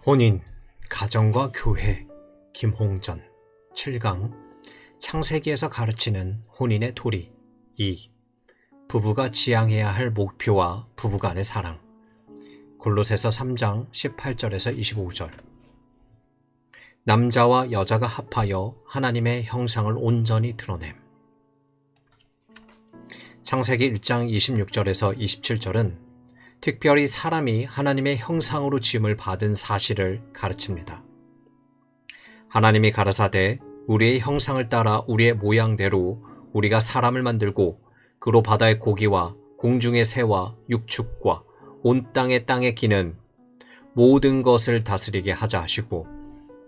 혼인, 가정과 교회, 김홍전, 7강, 창세기에서 가르치는 혼인의 도리 2. 부부가 지향해야 할 목표와 부부간의 사랑. 골로새서 3장 18절에서 25절. 남자와 여자가 합하여 하나님의 형상을 온전히 드러냄. 창세기 1장 26절에서 27절은 특별히 사람이 하나님의 형상으로 지음을 받은 사실을 가르칩니다. 하나님이 가라사대 우리의 형상을 따라 우리의 모양대로 우리가 사람을 만들고 그로 바다의 고기와 공중의 새와 육축과 온 땅에 기는 모든 것을 다스리게 하자 하시고,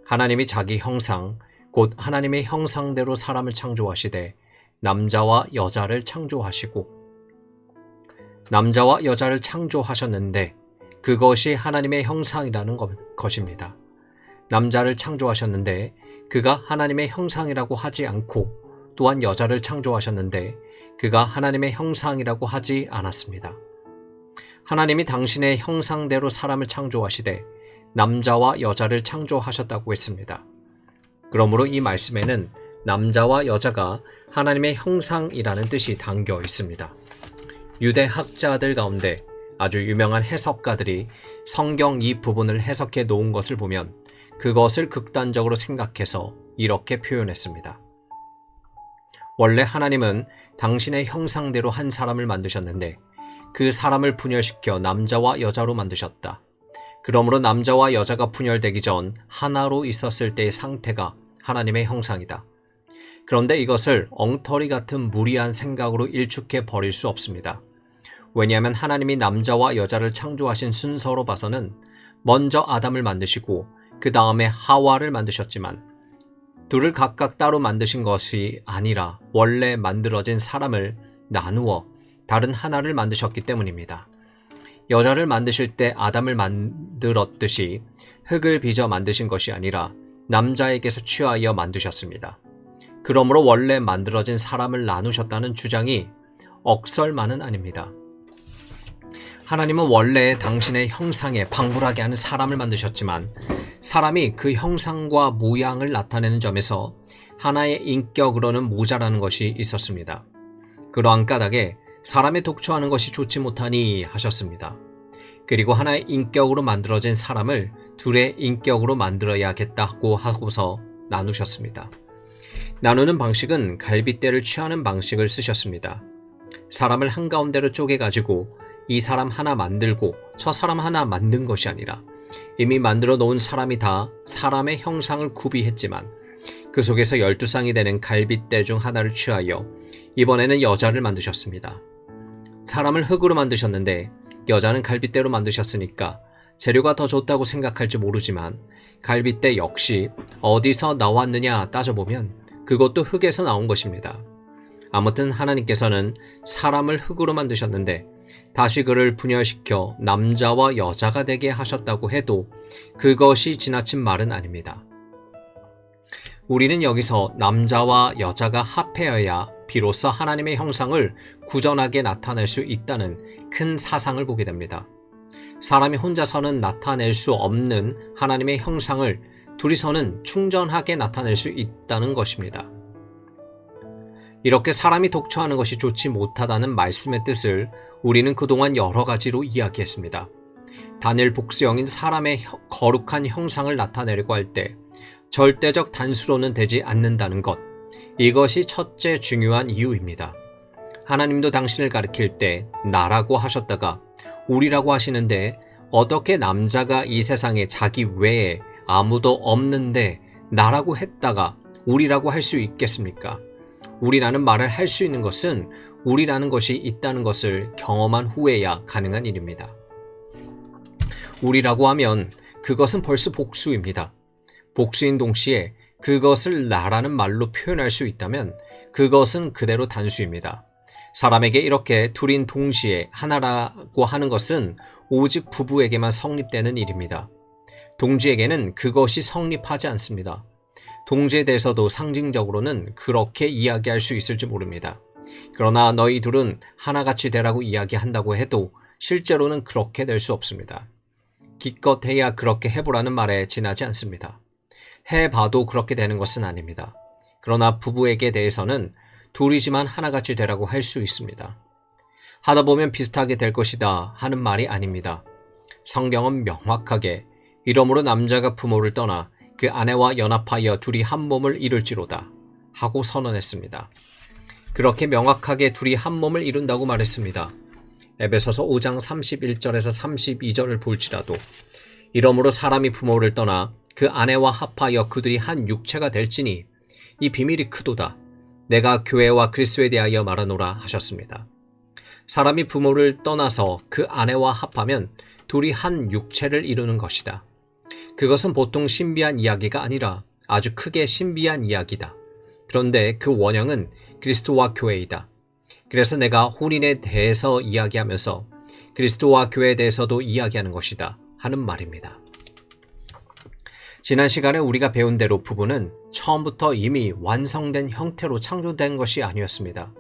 하나님이 자기 형상 곧 하나님의 형상대로 사람을 창조하시되 남자와 여자를 창조하시고, 남자와 여자를 창조하셨는데 그것이 하나님의 형상이라는 것입니다. 남자를 창조하셨는데 그가 하나님의 형상이라고 하지 않고, 또한 여자를 창조하셨는데 그가 하나님의 형상이라고 하지 않았습니다. 하나님이 당신의 형상대로 사람을 창조하시되 남자와 여자를 창조하셨다고 했습니다. 그러므로 이 말씀에는 남자와 여자가 하나님의 형상이라는 뜻이 담겨 있습니다. 유대 학자들 가운데 아주 유명한 해석가들이 성경 이 부분을 해석해 놓은 것을 보면 그것을 극단적으로 생각해서 이렇게 표현했습니다. 원래 하나님은 당신의 형상대로 한 사람을 만드셨는데 그 사람을 분열시켜 남자와 여자로 만드셨다. 그러므로 남자와 여자가 분열되기 전 하나로 있었을 때의 상태가 하나님의 형상이다. 그런데 이것을 엉터리 같은 무리한 생각으로 일축해 버릴 수 없습니다. 왜냐하면 하나님이 남자와 여자를 창조하신 순서로 봐서는 먼저 아담을 만드시고 그 다음에 하와를 만드셨지만, 둘을 각각 따로 만드신 것이 아니라 원래 만들어진 사람을 나누어 다른 하나를 만드셨기 때문입니다. 여자를 만드실 때 아담을 만들었듯이 흙을 빚어 만드신 것이 아니라 남자에게서 취하여 만드셨습니다. 그러므로 원래 만들어진 사람을 나누셨다는 주장이 억설만은 아닙니다. 하나님은 원래 당신의 형상에 방불하게 하는 사람을 만드셨지만 사람이 그 형상과 모양을 나타내는 점에서 하나의 인격으로는 모자라는 것이 있었습니다. 그러한 까닭에 사람의 독초하는 것이 좋지 못하니 하셨습니다. 그리고 하나의 인격으로 만들어진 사람을 둘의 인격으로 만들어야겠다고 하고서 나누셨습니다. 나누는 방식은 갈빗대를 취하는 방식을 쓰셨습니다. 사람을 한가운데로 쪼개가지고 이 사람 하나 만들고 저 사람 하나 만든 것이 아니라 이미 만들어 놓은 사람이 다 사람의 형상을 구비했지만 그 속에서 12쌍이 되는 갈빗대 중 하나를 취하여 이번에는 여자를 만드셨습니다. 사람을 흙으로 만드셨는데 여자는 갈빗대로 만드셨으니까 재료가 더 좋다고 생각할지 모르지만 갈빗대 역시 어디서 나왔느냐 따져보면 그것도 흙에서 나온 것입니다. 아무튼 하나님께서는 사람을 흙으로 만드셨는데 다시 그를 분열시켜 남자와 여자가 되게 하셨다고 해도 그것이 지나친 말은 아닙니다. 우리는 여기서 남자와 여자가 합해야 비로소 하나님의 형상을 구전하게 나타낼 수 있다는 큰 사상을 보게 됩니다. 사람이 혼자서는 나타낼 수 없는 하나님의 형상을 둘이서는 충전하게 나타낼 수 있다는 것입니다. 이렇게 사람이 독초하는 것이 좋지 못하다는 말씀의 뜻을 우리는 그동안 여러 가지로 이야기했습니다. 단일 복수형인 사람의 거룩한 형상을 나타내려고 할 때 절대적 단수로는 되지 않는다는 것, 이것이 첫째 중요한 이유입니다. 하나님도 당신을 가리킬 때 나라고 하셨다가 우리라고 하시는데 어떻게 남자가 이 세상에 자기 외에 아무도 없는데 나라고 했다가 우리라고 할 수 있겠습니까? 우리라는 말을 할 수 있는 것은 우리라는 것이 있다는 것을 경험한 후에야 가능한 일입니다. 우리라고 하면 그것은 벌써 복수입니다. 복수인 동시에 그것을 나라는 말로 표현할 수 있다면 그것은 그대로 단수입니다. 사람에게 이렇게 둘인 동시에 하나라고 하는 것은 오직 부부에게만 성립되는 일입니다. 동지에게는 그것이 성립하지 않습니다. 동지에 대해서도 상징적으로는 그렇게 이야기할 수 있을지 모릅니다. 그러나 너희 둘은 하나같이 되라고 이야기한다고 해도 실제로는 그렇게 될 수 없습니다. 기껏해야 그렇게 해보라는 말에 지나지 않습니다. 해봐도 그렇게 되는 것은 아닙니다. 그러나 부부에게 대해서는 둘이지만 하나같이 되라고 할 수 있습니다. 하다 보면 비슷하게 될 것이다 하는 말이 아닙니다. 성경은 명확하게 이러므로 남자가 부모를 떠나 그 아내와 연합하여 둘이 한 몸을 이룰지로다 하고 선언했습니다. 그렇게 명확하게 둘이 한 몸을 이룬다고 말했습니다. 에베소서 5장 31절에서 32절을 볼지라도 이러므로 사람이 부모를 떠나 그 아내와 합하여 그들이 한 육체가 될지니 이 비밀이 크도다. 내가 교회와 그리스도에 대하여 말하노라 하셨습니다. 사람이 부모를 떠나서 그 아내와 합하면 둘이 한 육체를 이루는 것이다. 그것은 보통 신비한 이야기가 아니라 아주 크게 신비한 이야기다. 그런데 그 원형은 그리스도와 교회이다. 그래서 내가 혼인에 대해서 이야기하면서 그리스도와 교회에 대해서도 이야기하는 것이다 하는 말입니다. 지난 시간에 우리가 배운 대로 부부는 처음부터 이미 완성된 형태로 창조된 것이 아니었습니다.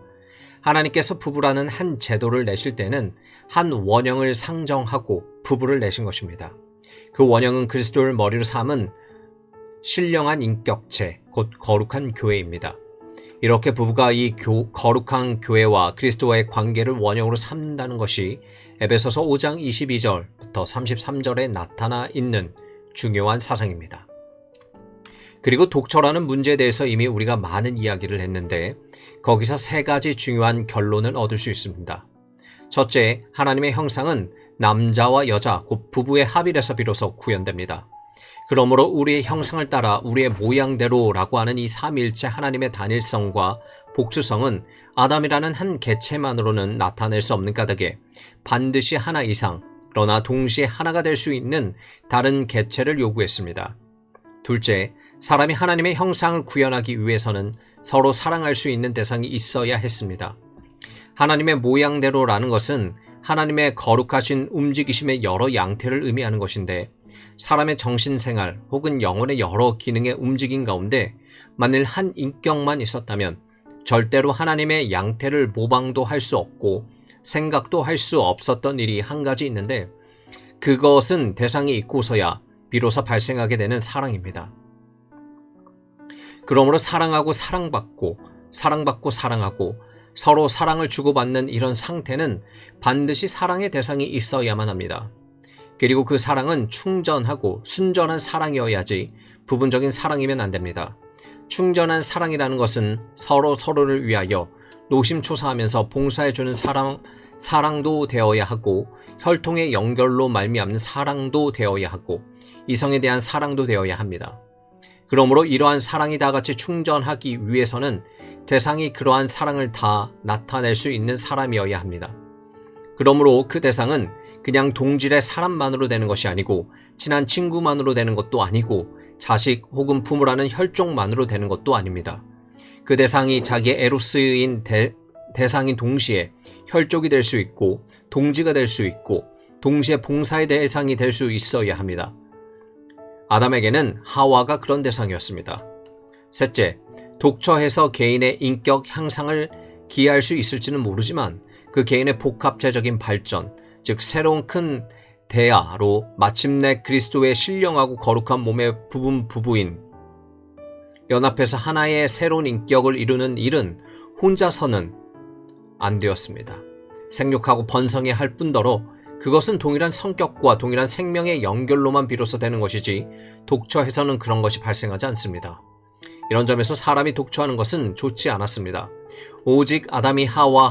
하나님께서 부부라는 한 제도를 내실 때는 한 원형을 상정하고 부부를 내신 것입니다. 그 원형은 그리스도를 머리로 삼은 신령한 인격체, 곧 거룩한 교회입니다. 이렇게 부부가 이 거룩한 교회와 그리스도와의 관계를 원형으로 삼는다는 것이 에베소서 5장 22절부터 33절에 나타나 있는 중요한 사상입니다. 그리고 독처라는 문제에 대해서 이미 우리가 많은 이야기를 했는데 거기서 세 가지 중요한 결론을 얻을 수 있습니다. 첫째, 하나님의 형상은 남자와 여자, 곧 부부의 합일에서 비로소 구현됩니다. 그러므로 우리의 형상을 따라 우리의 모양대로라고 하는 이 삼위일체 하나님의 단일성과 복수성은 아담이라는 한 개체만으로는 나타낼 수 없는 까닭에 반드시 하나 이상, 그러나 동시에 하나가 될 수 있는 다른 개체를 요구했습니다. 둘째, 사람이 하나님의 형상을 구현하기 위해서는 서로 사랑할 수 있는 대상이 있어야 했습니다. 하나님의 모양대로라는 것은 하나님의 거룩하신 움직이심의 여러 양태를 의미하는 것인데 사람의 정신생활 혹은 영혼의 여러 기능의 움직임 가운데 만일 한 인격만 있었다면 절대로 하나님의 양태를 모방도 할 수 없고 생각도 할 수 없었던 일이 한 가지 있는데 그것은 대상이 있고서야 비로소 발생하게 되는 사랑입니다. 그러므로 사랑하고 사랑받고 사랑받고 사랑하고 서로 사랑을 주고받는 이런 상태는 반드시 사랑의 대상이 있어야만 합니다. 그리고 그 사랑은 충전하고 순전한 사랑이어야지 부분적인 사랑이면 안 됩니다. 충전한 사랑이라는 것은 서로를 위하여 노심초사하면서 봉사해주는 사랑도 되어야 하고 혈통의 연결로 말미암는 사랑도 되어야 하고 이성에 대한 사랑도 되어야 합니다. 그러므로 이러한 사랑이 다 같이 충전하기 위해서는 대상이 그러한 사랑을 다 나타낼 수 있는 사람이어야 합니다. 그러므로 그 대상은 그냥 동질의 사람만으로 되는 것이 아니고 친한 친구만으로 되는 것도 아니고 자식 혹은 부모라는 혈족만으로 되는 것도 아닙니다. 그 대상이 자기의 에로스인 대상인 동시에 혈족이 될 수 있고 동지가 될 수 있고 동시에 봉사의 대상이 될 수 있어야 합니다. 아담에게는 하와가 그런 대상이었습니다. 셋째, 독처해서 개인의 인격 향상을 기여할 수 있을지는 모르지만 그 개인의 복합체적인 발전, 즉 새로운 큰 대야로 마침내 그리스도의 신령하고 거룩한 몸의 부부인 연합해서 하나의 새로운 인격을 이루는 일은 혼자서는 안 되었습니다. 생육하고 번성해야 할 뿐더러 그것은 동일한 성격과 동일한 생명의 연결로만 비로소 되는 것이지 독처해서는 그런 것이 발생하지 않습니다. 이런 점에서 사람이 독처하는 것은 좋지 않았습니다. 오직 아담이 하와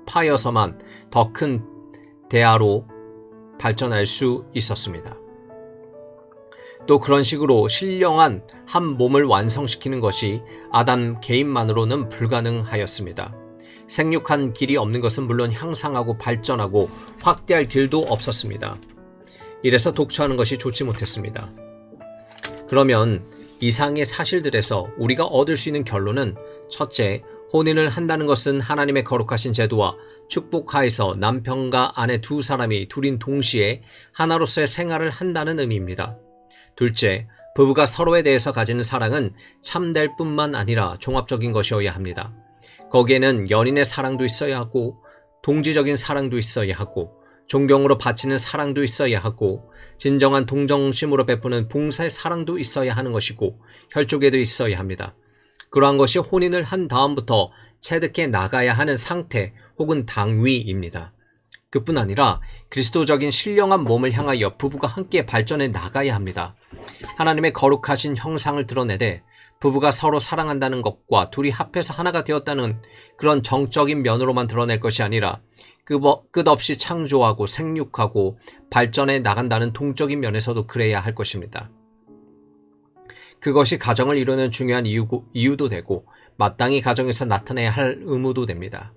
합하여서만 더 큰 대야로 발전할 수 있었습니다. 또 그런 식으로 신령한 한 몸을 완성시키는 것이 아담 개인만으로는 불가능하였습니다. 생육한 길이 없는 것은 물론 향상하고 발전하고 확대할 길도 없었습니다. 이래서 독처하는 것이 좋지 못했습니다. 그러면 이상의 사실들에서 우리가 얻을 수 있는 결론은 첫째, 혼인을 한다는 것은 하나님의 거룩하신 제도와 축복하에서 남편과 아내 두 사람이 둘인 동시에 하나로서의 생활을 한다는 의미입니다. 둘째, 부부가 서로에 대해서 가지는 사랑은 참될 뿐만 아니라 종합적인 것이어야 합니다. 거기에는 연인의 사랑도 있어야 하고 동지적인 사랑도 있어야 하고 존경으로 바치는 사랑도 있어야 하고 진정한 동정심으로 베푸는 봉사의 사랑도 있어야 하는 것이고 혈족에도 있어야 합니다. 그러한 것이 혼인을 한 다음부터 체득해 나가야 하는 상태 혹은 당위입니다. 그뿐 아니라 그리스도적인 신령한 몸을 향하여 부부가 함께 발전해 나가야 합니다. 하나님의 거룩하신 형상을 드러내되 부부가 서로 사랑한다는 것과 둘이 합해서 하나가 되었다는 그런 정적인 면으로만 드러낼 것이 아니라 끝없이 창조하고 생육하고 발전해 나간다는 동적인 면에서도 그래야 할 것입니다. 그것이 가정을 이루는 중요한 이유도 되고 마땅히 가정에서 나타내야 할 의무도 됩니다.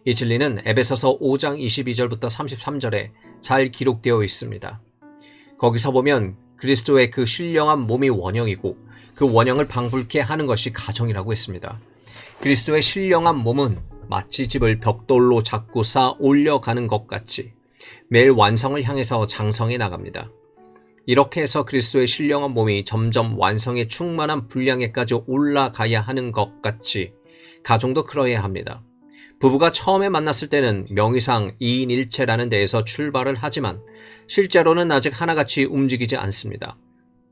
이 진리는 에베소서 5장 22절부터 33절에 잘 기록되어 있습니다. 거기서 보면 그리스도의 그 신령한 몸이 원형이고 그 원형을 방불케 하는 것이 가정이라고 했습니다. 그리스도의 신령한 몸은 마치 집을 벽돌로 자꾸 쌓아 올려가는 것 같이 매일 완성을 향해서 장성해 나갑니다. 이렇게 해서 그리스도의 신령한 몸이 점점 완성의 충만한 분량에까지 올라가야 하는 것 같이 가정도 그러해야 합니다. 부부가 처음에 만났을 때는 명의상 2인 1체라는 데에서 출발을 하지만 실제로는 아직 하나같이 움직이지 않습니다.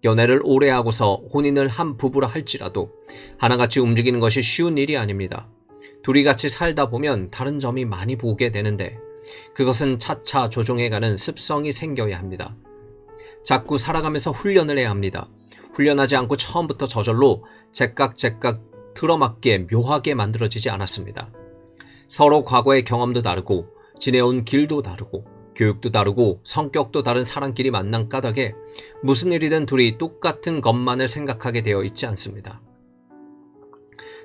연애를 오래 하고서 혼인을 한 부부라 할지라도 하나같이 움직이는 것이 쉬운 일이 아닙니다. 둘이 같이 살다 보면 다른 점이 많이 보게 되는데 그것은 차차 조정해가는 습성이 생겨야 합니다. 자꾸 살아가면서 훈련을 해야 합니다. 훈련하지 않고 처음부터 저절로 제깍제깍 틀어맞게 묘하게 만들어지지 않았습니다. 서로 과거의 경험도 다르고 지내온 길도 다르고 교육도 다르고 성격도 다른 사람끼리 만난 까닭에 무슨 일이든 둘이 똑같은 것만을 생각하게 되어 있지 않습니다.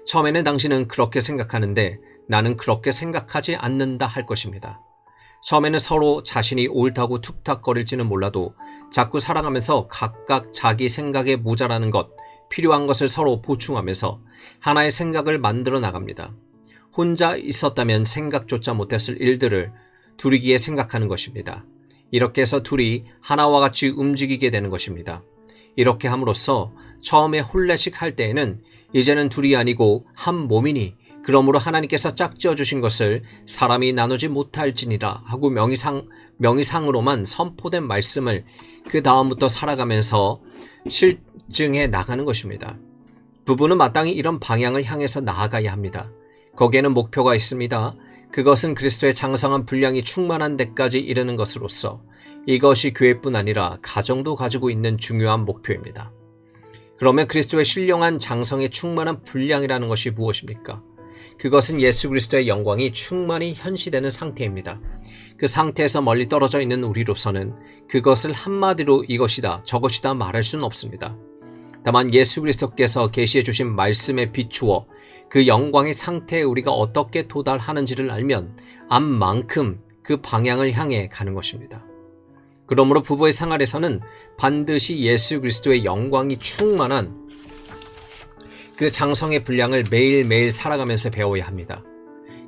처음에는 당신은 그렇게 생각하는데 나는 그렇게 생각하지 않는다 할 것입니다. 처음에는 서로 자신이 옳다고 툭탁거릴지는 몰라도 자꾸 살아가면서 각각 자기 생각에 모자라는 것, 필요한 것을 서로 보충하면서 하나의 생각을 만들어 나갑니다. 혼자 있었다면 생각조차 못했을 일들을 둘이기에 생각하는 것입니다. 이렇게 해서 둘이 하나와 같이 움직이게 되는 것입니다. 이렇게 함으로써 처음에 혼례식 할 때에는 이제는 둘이 아니고 한 몸이니 그러므로 하나님께서 짝지어 주신 것을 사람이 나누지 못할지니라 하고 명의상으로만 선포된 말씀을 그 다음부터 살아가면서 실증해 나가는 것입니다. 부부는 마땅히 이런 방향을 향해서 나아가야 합니다. 거기에는 목표가 있습니다. 그것은 그리스도의 장성한 분량이 충만한 데까지 이르는 것으로서 이것이 교회뿐 아니라 가정도 가지고 있는 중요한 목표입니다. 그러면 그리스도의 신령한 장성의 충만한 분량이라는 것이 무엇입니까? 그것은 예수 그리스도의 영광이 충만히 현시되는 상태입니다. 그 상태에서 멀리 떨어져 있는 우리로서는 그것을 한마디로 이것이다 저것이다 말할 수는 없습니다. 다만 예수 그리스도께서 계시해 주신 말씀에 비추어 그 영광의 상태에 우리가 어떻게 도달하는지를 알면 암만큼 그 방향을 향해 가는 것입니다. 그러므로 부부의 생활에서는 반드시 예수 그리스도의 영광이 충만한 그 장성의 분량을 매일매일 살아가면서 배워야 합니다.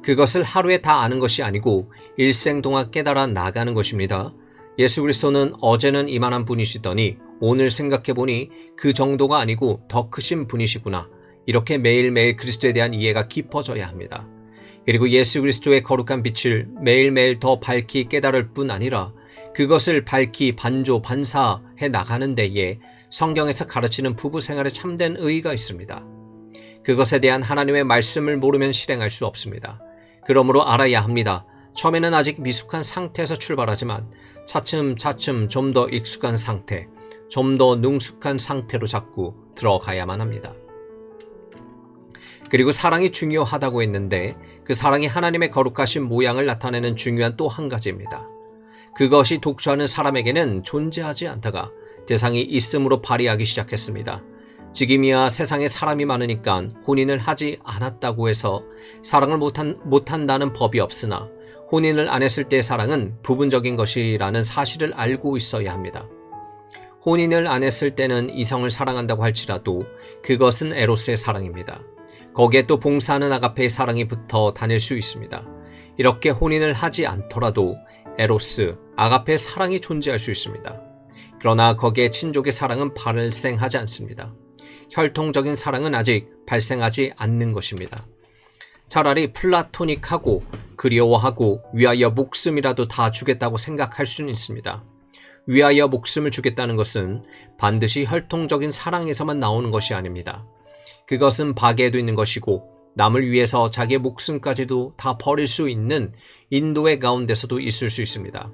그것을 하루에 다 아는 것이 아니고 일생 동안 깨달아 나가는 것입니다. 예수 그리스도는 어제는 이만한 분이시더니 오늘 생각해보니 그 정도가 아니고 더 크신 분이시구나. 이렇게 매일매일 그리스도에 대한 이해가 깊어져야 합니다. 그리고 예수 그리스도의 거룩한 빛을 매일매일 더 밝히 깨달을 뿐 아니라 그것을 밝히 반사해 나가는 데에 성경에서 가르치는 부부 생활에 참된 의의가 있습니다. 그것에 대한 하나님의 말씀을 모르면 실행할 수 없습니다. 그러므로 알아야 합니다. 처음에는 아직 미숙한 상태에서 출발하지만 차츰차츰 좀 더 익숙한 상태, 좀 더 능숙한 상태로 자꾸 들어가야만 합니다. 그리고 사랑이 중요하다고 했는데 그 사랑이 하나님의 거룩하신 모양을 나타내는 중요한 또 한 가지입니다. 그것이 독주하는 사람에게는 존재하지 않다가 대상이 있음으로 발휘하기 시작했습니다. 지금이야 세상에 사람이 많으니까 혼인을 하지 않았다고 해서 사랑을 못한다는 법이 없으나 혼인을 안 했을 때의 사랑은 부분적인 것이라는 사실을 알고 있어야 합니다. 혼인을 안 했을 때는 이성을 사랑한다고 할지라도 그것은 에로스의 사랑입니다. 거기에 또 봉사하는 아가페의 사랑이 붙어 다닐 수 있습니다. 이렇게 혼인을 하지 않더라도 에로스, 아가페의 사랑이 존재할 수 있습니다. 그러나 거기에 친족의 사랑은 발생하지 않습니다. 혈통적인 사랑은 아직 발생하지 않는 것입니다. 차라리 플라토닉하고 그리워하고 위하여 목숨이라도 다 주겠다고 생각할 수는 있습니다. 위하여 목숨을 주겠다는 것은 반드시 혈통적인 사랑에서만 나오는 것이 아닙니다. 그것은 박애에도 있는 것이고 남을 위해서 자기의 목숨까지도 다 버릴 수 있는 인도의 가운데서도 있을 수 있습니다.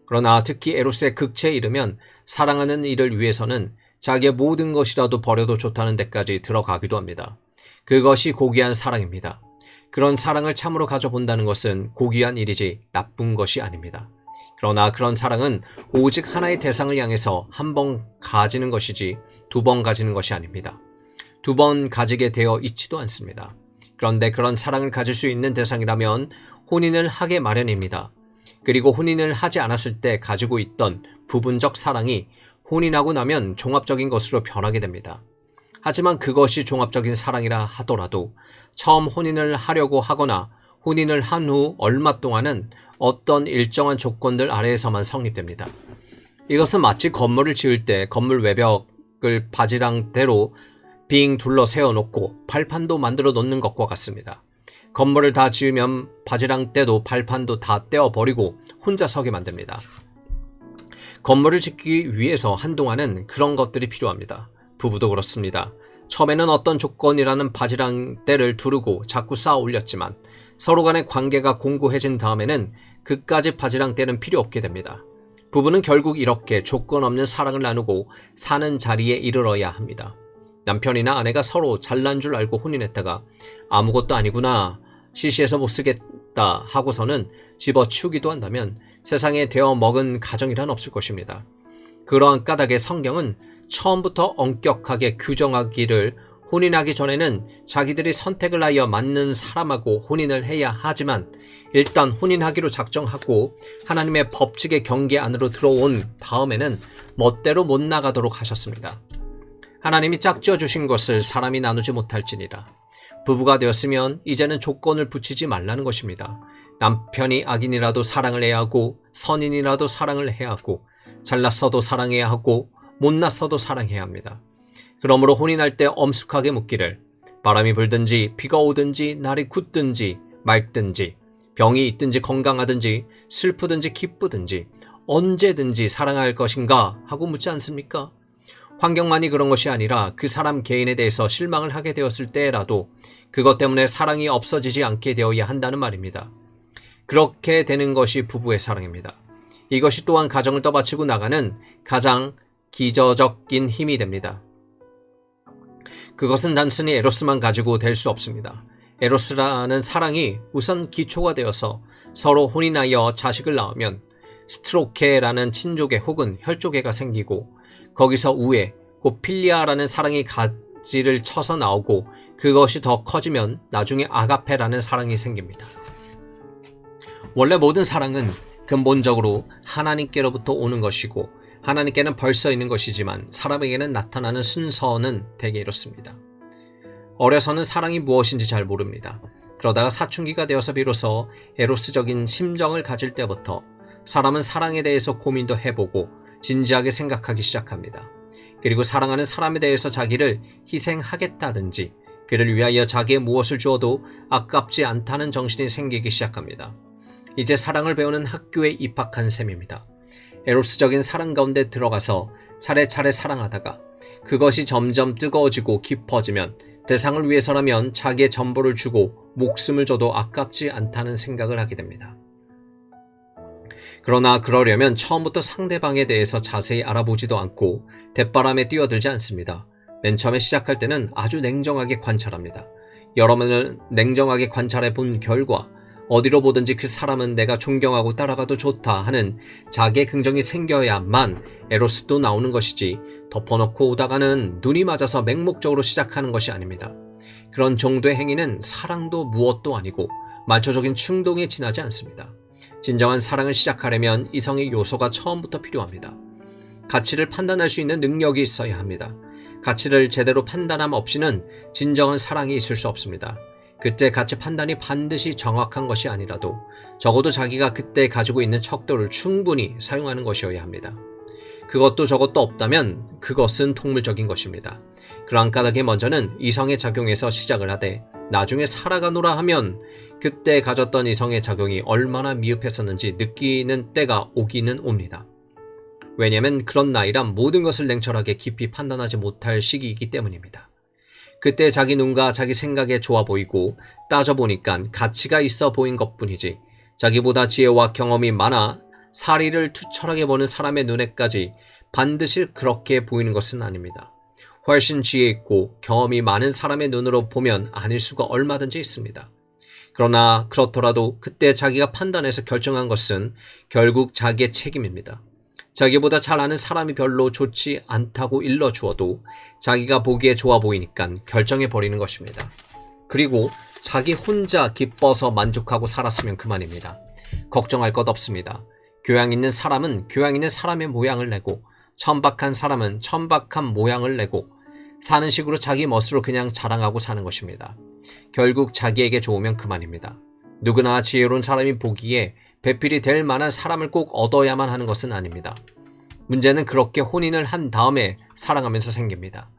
그러나 특히 에로스의 극치에 이르면 사랑하는 이를 위해서는 자기의 모든 것이라도 버려도 좋다는 데까지 들어가기도 합니다. 그것이 고귀한 사랑입니다. 그런 사랑을 참으로 가져본다는 것은 고귀한 일이지 나쁜 것이 아닙니다. 그러나 그런 사랑은 오직 하나의 대상을 향해서 한 번 가지는 것이지 두 번 가지는 것이 아닙니다. 두 번 가지게 되어 있지도 않습니다. 그런데 그런 사랑을 가질 수 있는 대상이라면 혼인을 하게 마련입니다. 그리고 혼인을 하지 않았을 때 가지고 있던 부분적 사랑이 혼인하고 나면 종합적인 것으로 변하게 됩니다. 하지만 그것이 종합적인 사랑이라 하더라도 처음 혼인을 하려고 하거나 혼인을 한 후 얼마 동안은 어떤 일정한 조건들 아래에서만 성립됩니다. 이것은 마치 건물을 지을 때 건물 외벽을 바지랑대로 빙 둘러 세워놓고 발판도 만들어 놓는 것과 같습니다. 건물을 다 지으면 바지랑대도 발판도 다 떼어버리고 혼자 서게 만듭니다. 건물을 짓기 위해서 한동안은 그런 것들이 필요합니다. 부부도 그렇습니다. 처음에는 어떤 조건이라는 바지랑대를 두르고 자꾸 쌓아 올렸지만 서로 간의 관계가 공고해진 다음에는 그까지 바지랑대는 필요 없게 됩니다. 부부는 결국 이렇게 조건 없는 사랑을 나누고 사는 자리에 이르러야 합니다. 남편이나 아내가 서로 잘난 줄 알고 혼인했다가 아무것도 아니구나, 시시해서 못 쓰겠다 하고서는 집어치우기도 한다면 세상에 되어 먹은 가정이란 없을 것입니다. 그러한 까닭에 성경은 처음부터 엄격하게 규정하기를 혼인하기 전에는 자기들이 선택을 하여 맞는 사람하고 혼인을 해야 하지만 일단 혼인하기로 작정하고 하나님의 법칙의 경계 안으로 들어온 다음에는 멋대로 못 나가도록 하셨습니다. 하나님이 짝지어 주신 것을 사람이 나누지 못할지니라. 부부가 되었으면 이제는 조건을 붙이지 말라는 것입니다. 남편이 악인이라도 사랑을 해야 하고 선인이라도 사랑을 해야 하고 잘났어도 사랑해야 하고 못났어도 사랑해야 합니다. 그러므로 혼인할 때 엄숙하게 묻기를 바람이 불든지 비가 오든지 날이 굳든지 맑든지 병이 있든지 건강하든지 슬프든지 기쁘든지 언제든지 사랑할 것인가 하고 묻지 않습니까? 환경만이 그런 것이 아니라 그 사람 개인에 대해서 실망을 하게 되었을 때라도 그것 때문에 사랑이 없어지지 않게 되어야 한다는 말입니다. 그렇게 되는 것이 부부의 사랑입니다. 이것이 또한 가정을 떠받치고 나가는 가장 기저적인 힘이 됩니다. 그것은 단순히 에로스만 가지고 될 수 없습니다. 에로스라는 사랑이 우선 기초가 되어서 서로 혼인하여 자식을 낳으면 스트로케라는 친족애 혹은 혈족애가 생기고 거기서 우애, 곧 필리아라는 사랑이 가지를 쳐서 나오고 그것이 더 커지면 나중에 아가페라는 사랑이 생깁니다. 원래 모든 사랑은 근본적으로 하나님께로부터 오는 것이고 하나님께는 벌써 있는 것이지만 사람에게는 나타나는 순서는 대개 이렇습니다. 어려서는 사랑이 무엇인지 잘 모릅니다. 그러다가 사춘기가 되어서 비로소 에로스적인 심정을 가질 때부터 사람은 사랑에 대해서 고민도 해보고 진지하게 생각하기 시작합니다. 그리고 사랑하는 사람에 대해서 자기를 희생하겠다든지 그를 위하여 자기의 무엇을 주어도 아깝지 않다는 정신이 생기기 시작합니다. 이제 사랑을 배우는 학교에 입학한 셈입니다. 에로스적인 사랑 가운데 들어가서 차례차례 사랑하다가 그것이 점점 뜨거워지고 깊어지면 대상을 위해서라면 자기의 전부를 주고 목숨을 줘도 아깝지 않다는 생각을 하게 됩니다. 그러나 그러려면 처음부터 상대방에 대해서 자세히 알아보지도 않고 대바람에 뛰어들지 않습니다. 맨 처음에 시작할 때는 아주 냉정하게 관찰합니다. 여러 번을 냉정하게 관찰해 본 결과 어디로 보든지 그 사람은 내가 존경하고 따라가도 좋다 하는 자기의 긍정이 생겨야만 에로스도 나오는 것이지 덮어놓고 오다가는 눈이 맞아서 맹목적으로 시작하는 것이 아닙니다. 그런 정도의 행위는 사랑도 무엇도 아니고 말초적인 충동에 지나지 않습니다. 진정한 사랑을 시작하려면 이성의 요소가 처음부터 필요합니다. 가치를 판단할 수 있는 능력이 있어야 합니다. 가치를 제대로 판단함 없이는 진정한 사랑이 있을 수 없습니다. 그때 가치 판단이 반드시 정확한 것이 아니라도 적어도 자기가 그때 가지고 있는 척도를 충분히 사용하는 것이어야 합니다. 그것도 저것도 없다면 그것은 동물적인 것입니다. 그러한 까닭에 먼저는 이성의 작용에서 시작을 하되 나중에 살아가노라 하면 그때 가졌던 이성의 작용이 얼마나 미흡했었는지 느끼는 때가 오기는 옵니다. 왜냐하면 그런 나이란 모든 것을 냉철하게 깊이 판단하지 못할 시기이기 때문입니다. 그때 자기 눈과 자기 생각에 좋아 보이고 따져보니까 가치가 있어 보인 것뿐이지 자기보다 지혜와 경험이 많아 사리를 투철하게 보는 사람의 눈에까지 반드시 그렇게 보이는 것은 아닙니다. 훨씬 지혜 있고 경험이 많은 사람의 눈으로 보면 아닐 수가 얼마든지 있습니다. 그러나 그렇더라도 그때 자기가 판단해서 결정한 것은 결국 자기의 책임입니다. 자기보다 잘 아는 사람이 별로 좋지 않다고 일러주어도 자기가 보기에 좋아 보이니까 결정해버리는 것입니다. 그리고 자기 혼자 기뻐서 만족하고 살았으면 그만입니다. 걱정할 것 없습니다. 교양 있는 사람은 교양 있는 사람의 모양을 내고 천박한 사람은 천박한 모양을 내고 사는 식으로 자기 멋으로 그냥 자랑하고 사는 것입니다. 결국 자기에게 좋으면 그만입니다. 누구나 지혜로운 사람이 보기에 배필이 될 만한 사람을 꼭 얻어야만 하는 것은 아닙니다. 문제는 그렇게 혼인을 한 다음에 사랑하면서 생깁니다.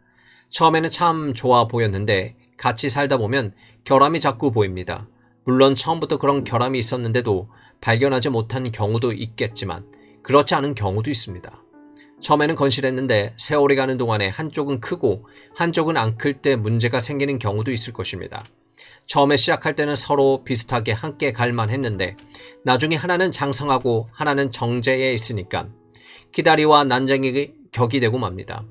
처음에는 참 좋아 보였는데 같이 살다 보면 결함이 자꾸 보입니다. 물론 처음부터 그런 결함이 있었는데도 발견하지 못한 경우도 있겠지만 그렇지 않은 경우도 있습니다. 처음에는 건실했는데 세월이 가는 동안에 한쪽은 크고 한쪽은 안 클 때 문제가 생기는 경우도 있을 것입니다. 처음에 시작할 때는 서로 비슷하게 함께 갈만 했는데 나중에 하나는 장성하고 하나는 정제에 있으니까 기다리와 난쟁이 격이 되고 맙니다.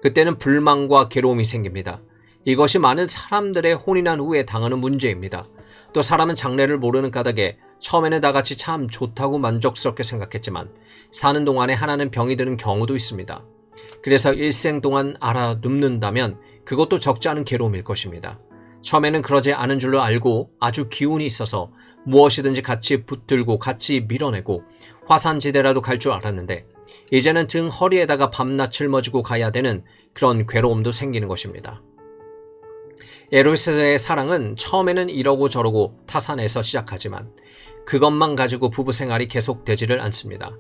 그때는 불만과 괴로움이 생깁니다. 이것이 많은 사람들의 혼인한 후에 당하는 문제입니다. 또 사람은 장래를 모르는 까닭에 처음에는 다같이 참 좋다고 만족스럽게 생각했지만 사는 동안에 하나는 병이 드는 경우도 있습니다. 그래서 일생 동안 알아 눕는다면 그것도 적지 않은 괴로움일 것입니다. 처음에는 그러지 않은 줄로 알고 아주 기운이 있어서 무엇이든지 같이 붙들고 같이 밀어내고 화산지대라도 갈 줄 알았는데 이제는 등 허리에다가 밤낮 짊어지고 가야 되는 그런 괴로움도 생기는 것입니다. 에로스의 사랑은 처음에는 이러고 저러고 타산에서 시작하지만 그것만 가지고 부부 생활이 계속되지를 않습니다.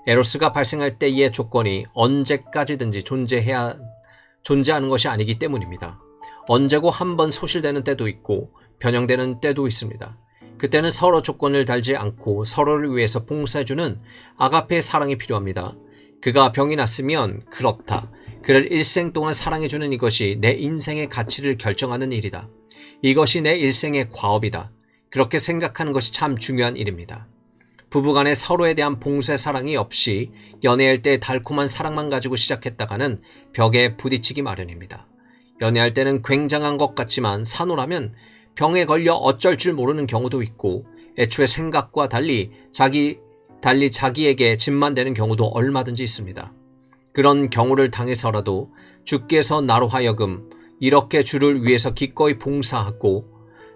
에로스가 발생할 때의 조건이 언제까지든지 존재하는 것이 아니기 때문입니다. 언제고 한번 소실되는 때도 있고 변형되는 때도 있습니다. 그때는 서로 조건을 달지 않고 서로를 위해서 봉사해주는 아가페의 사랑이 필요합니다. 그가 병이 났으면 그렇다. 그를 일생 동안 사랑해주는 이것이 내 인생의 가치를 결정하는 일이다. 이것이 내 일생의 과업이다. 그렇게 생각하는 것이 참 중요한 일입니다. 부부간에 서로에 대한 봉쇄 사랑이 없이 연애할 때 달콤한 사랑만 가지고 시작했다가는 벽에 부딪히기 마련입니다. 연애할 때는 굉장한 것 같지만 산후라면 병에 걸려 어쩔 줄 모르는 경우도 있고 애초에 생각과 달리 자기에게 짐만 되는 경우도 얼마든지 있습니다. 그런 경우를 당해서라도 주께서 나로 하여금 이렇게 주를 위해서 기꺼이 봉사하고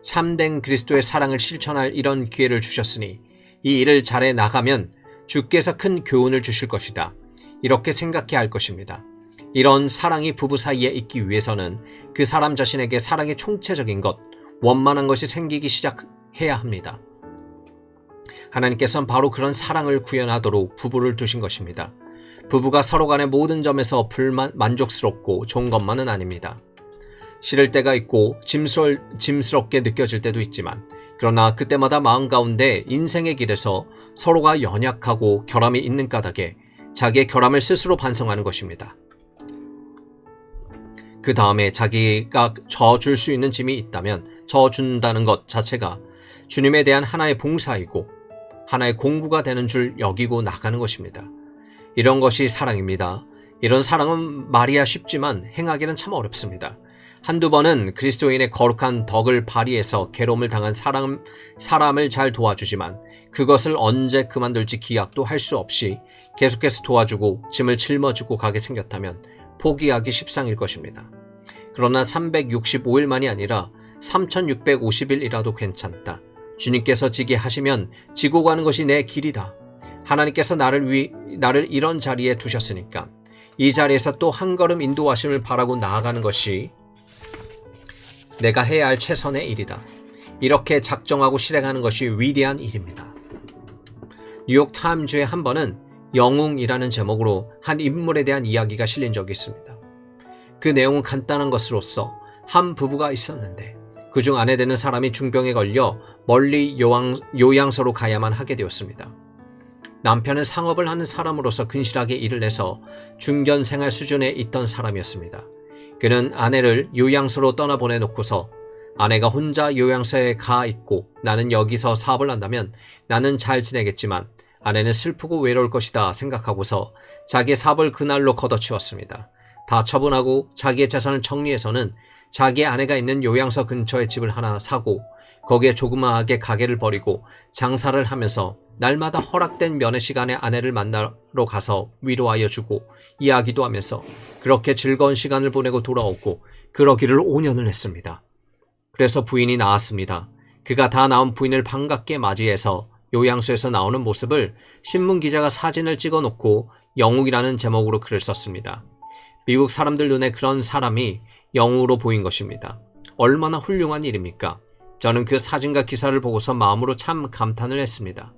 참된 그리스도의 사랑을 실천할 이런 기회를 주셨으니 이 일을 잘해 나가면 주께서 큰 교훈을 주실 것이다. 이렇게 생각해야 할 것입니다. 이런 사랑이 부부 사이에 있기 위해서는 그 사람 자신에게 사랑의 총체적인 것, 원만한 것이 생기기 시작해야 합니다. 하나님께서는 바로 그런 사랑을 구현하도록 부부를 두신 것입니다. 부부가 서로 간의 모든 점에서 만족스럽고 좋은 것만은 아닙니다. 싫을 때가 있고 짐스럽게 느껴질 때도 있지만 그러나 그때마다 마음 가운데 인생의 길에서 서로가 연약하고 결함이 있는 까닭에 자기의 결함을 스스로 반성하는 것입니다. 그 다음에 자기가 져줄 수 있는 짐이 있다면 져준다는 것 자체가 주님에 대한 하나의 봉사이고 하나의 공부가 되는 줄 여기고 나가는 것입니다. 이런 것이 사랑입니다. 이런 사랑은 말이야 쉽지만 행하기는 참 어렵습니다. 한두 번은 그리스도인의 거룩한 덕을 발휘해서 괴로움을 당한 사람을 잘 도와주지만 그것을 언제 그만둘지 기약도 할 수 없이 계속해서 도와주고 짐을 짊어지고 가게 생겼다면 포기하기 십상일 것입니다. 그러나 365일만이 아니라 3650일이라도 괜찮다. 주님께서 지게 하시면 지고 가는 것이 내 길이다. 하나님께서 나를 이런 자리에 두셨으니까 이 자리에서 또 한 걸음 인도하심을 바라고 나아가는 것이 내가 해야 할 최선의 일이다. 이렇게 작정하고 실행하는 것이 위대한 일입니다. 뉴욕 타임즈의 한 번은 영웅이라는 제목으로 한 인물에 대한 이야기가 실린 적이 있습니다. 그 내용은 간단한 것으로서 한 부부가 있었는데 그중 아내 되는 사람이 중병에 걸려 멀리 요양소로 가야만 하게 되었습니다. 남편은 상업을 하는 사람으로서 근실하게 일을 해서 중견생활 수준에 있던 사람이었습니다. 그는 아내를 요양소로 떠나보내놓고서 아내가 혼자 요양소에 가 있고 나는 여기서 사업을 한다면 나는 잘 지내겠지만 아내는 슬프고 외로울 것이다 생각하고서 자기의 사업을 그날로 걷어치웠습니다. 다 처분하고 자기의 재산을 정리해서는 자기의 아내가 있는 요양소 근처에 집을 하나 사고 거기에 조그마하게 가게를 벌이고 장사를 하면서 날마다 허락된 면회 시간에 아내를 만나러 가서 위로하여 주고 이야기도 하면서 그렇게 즐거운 시간을 보내고 돌아오고 그러기를 5년을 했습니다. 그래서 부인이 나왔습니다. 그가 다 나온 부인을 반갑게 맞이해서 요양소에서 나오는 모습을 신문기자가 사진을 찍어놓고 영웅이라는 제목으로 글을 썼습니다. 미국 사람들 눈에 그런 사람이 영웅으로 보인 것입니다. 얼마나 훌륭한 일입니까? 저는 그 사진과 기사를 보고서 마음으로 참 감탄을 했습니다.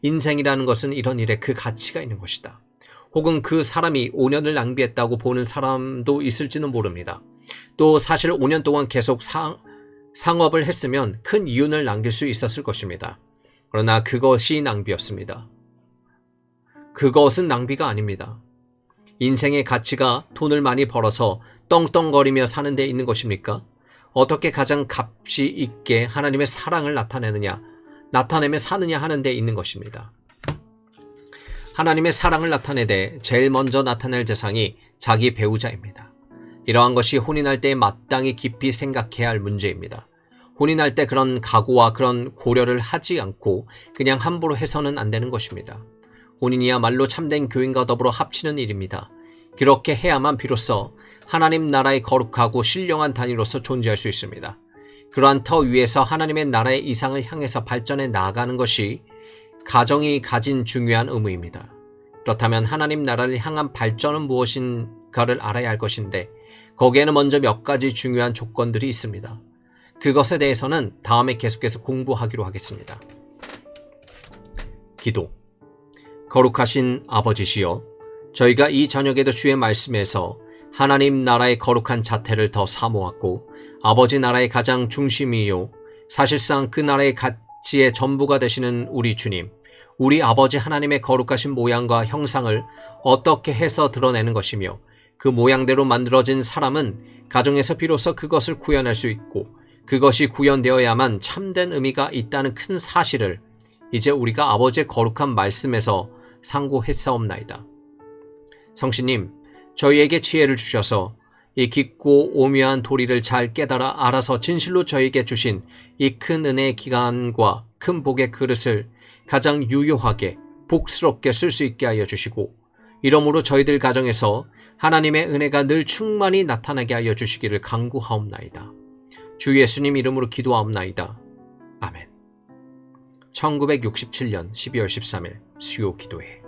인생이라는 것은 이런 일에 그 가치가 있는 것이다. 혹은 그 사람이 5년을 낭비했다고 보는 사람도 있을지는 모릅니다. 또 사실 5년 동안 계속 상업을 했으면 큰 이윤을 남길 수 있었을 것입니다. 그러나 그것이 낭비였습니다. 그것은 낭비가 아닙니다. 인생의 가치가 돈을 많이 벌어서 떵떵거리며 사는 데 있는 것입니까? 어떻게 가장 값이 있게 하나님의 사랑을 나타내며 사느냐 하는 데 있는 것입니다. 하나님의 사랑을 나타내되 제일 먼저 나타낼 대상이 자기 배우자입니다. 이러한 것이 혼인할 때 마땅히 깊이 생각해야 할 문제입니다. 혼인할 때 그런 각오와 그런 고려를 하지 않고 그냥 함부로 해서는 안 되는 것입니다. 혼인이야말로 참된 교인과 더불어 합치는 일입니다. 그렇게 해야만 비로소 하나님 나라의 거룩하고 신령한 단위로서 존재할 수 있습니다. 그러한 터 위에서 하나님의 나라의 이상을 향해서 발전해 나아가는 것이 가정이 가진 중요한 의무입니다. 그렇다면 하나님 나라를 향한 발전은 무엇인가를 알아야 할 것인데 거기에는 먼저 몇 가지 중요한 조건들이 있습니다. 그것에 대해서는 다음에 계속해서 공부하기로 하겠습니다. 기도. 거룩하신 아버지시여, 저희가 이 저녁에도 주의 말씀에서 하나님 나라의 거룩한 자태를 더 사모하고 아버지 나라의 가장 중심이요 사실상 그 나라의 가치의 전부가 되시는 우리 주님, 우리 아버지 하나님의 거룩하신 모양과 형상을 어떻게 해서 드러내는 것이며 그 모양대로 만들어진 사람은 가정에서 비로소 그것을 구현할 수 있고 그것이 구현되어야만 참된 의미가 있다는 큰 사실을 이제 우리가 아버지의 거룩한 말씀에서 상고했사옵나이다. 성신님, 저희에게 지혜를 주셔서 이 깊고 오묘한 도리를 잘 깨달아 알아서 진실로 저희에게 주신 이 큰 은혜의 기간과 큰 복의 그릇을 가장 유효하게 복스럽게 쓸 수 있게 하여 주시고 이러므로 저희들 가정에서 하나님의 은혜가 늘 충만히 나타나게 하여 주시기를 간구하옵나이다. 주 예수님 이름으로 기도하옵나이다. 아멘. 1967년 12월 13일 수요 기도회.